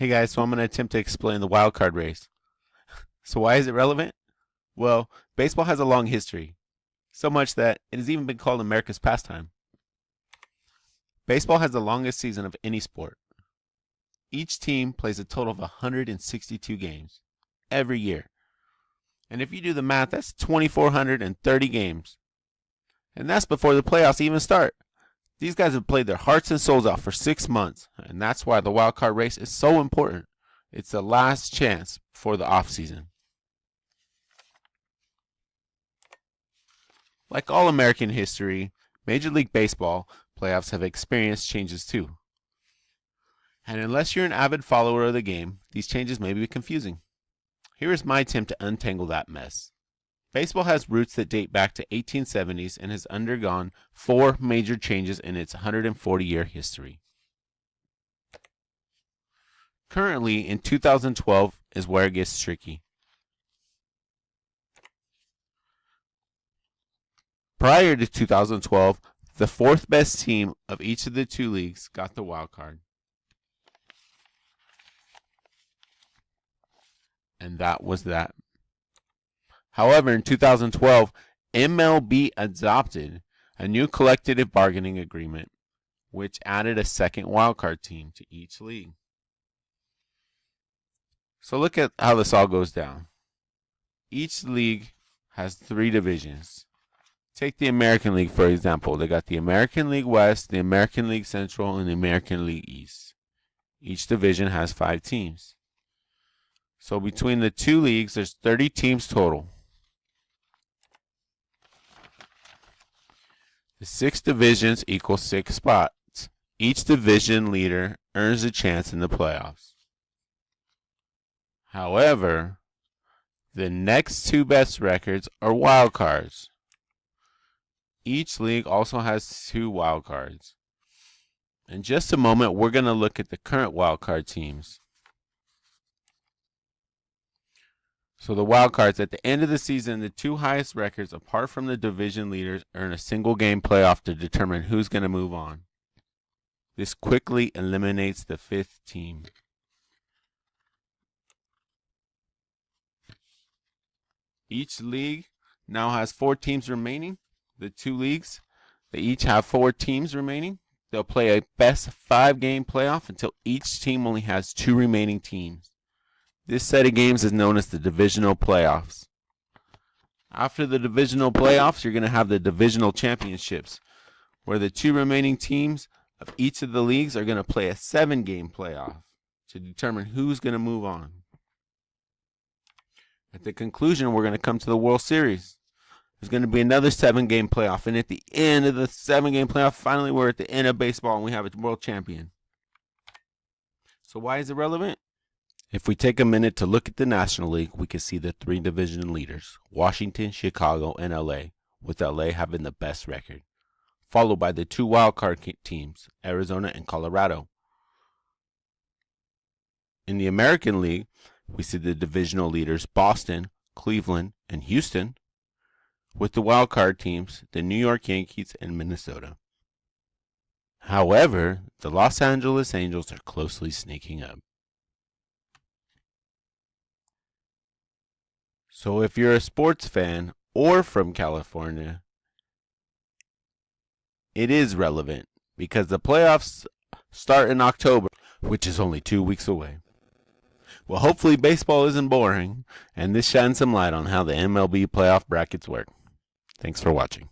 Hey guys, so I'm going to attempt to explain the wild card race. So why is it relevant? Well, baseball has a long history, so much that it has even been called America's pastime. Baseball has the longest season of any sport. Each team plays a total of 162 games every year. And if you do the math, that's 2,430 games. And that's before the playoffs even start. These guys have played their hearts and souls out for 6 months, and that's why the wild card race is so important. It's the last chance before the offseason. Like all American history, Major League Baseball playoffs have experienced changes too. And unless you're an avid follower of the game, these changes may be confusing. Here is my attempt to untangle that mess. Baseball has roots that date back to 1870s and has undergone 4 major changes in its 140-year history. Currently, in 2012 is where it gets tricky. Prior to 2012, the 4th best team of each of the 2 leagues got the wild card. And that was that. However, in 2012, MLB adopted a new collective bargaining agreement, which added a second wildcard team to each league. So look at how this all goes down. Each league has 3 divisions. Take the American League, for example. They got the American League West, the American League Central, and the American League East. Each division has 5 teams. So between the 2 leagues, there's 30 teams total. The 6 divisions equal 6 spots. Each division leader earns a chance in the playoffs. However, the next 2 best records are wild cards. Each league also has 2 wild cards. In just a moment, we're going to look at the current wild card teams. So the wild cards, at the end of the season, the 2 highest records, apart from the division leaders, earn a single game playoff to determine who's going to move on. This quickly eliminates the 5th team. Each league now has 4 teams remaining. The 2 leagues, they each have 4 teams remaining. They'll play a best 5-game playoff until each team only has 2 remaining teams. This set of games is known as the divisional playoffs. After the divisional playoffs, you're going to have the divisional championships, where the 2 remaining teams of each of the leagues are going to play a 7-game playoff to determine who's going to move on. At the conclusion, we're going to come to the World Series. There's going to be another 7-game playoff, and at the end of the 7-game playoff, finally we're at the end of baseball and we have a world champion. So why is it relevant? If we take a minute to look at the National League, we can see the 3 division leaders, Washington, Chicago, and LA, with LA having the best record, followed by the 2 wildcard teams, Arizona and Colorado. In the American League, we see the divisional leaders, Boston, Cleveland, and Houston, with the wildcard teams, the New York Yankees and Minnesota. However, the Los Angeles Angels are closely sneaking up. So if you're a sports fan or from California, it is relevant because the playoffs start in October, which is only 2 weeks away. Well, hopefully baseball isn't boring, and this shines some light on how the MLB playoff brackets work. Thanks for watching.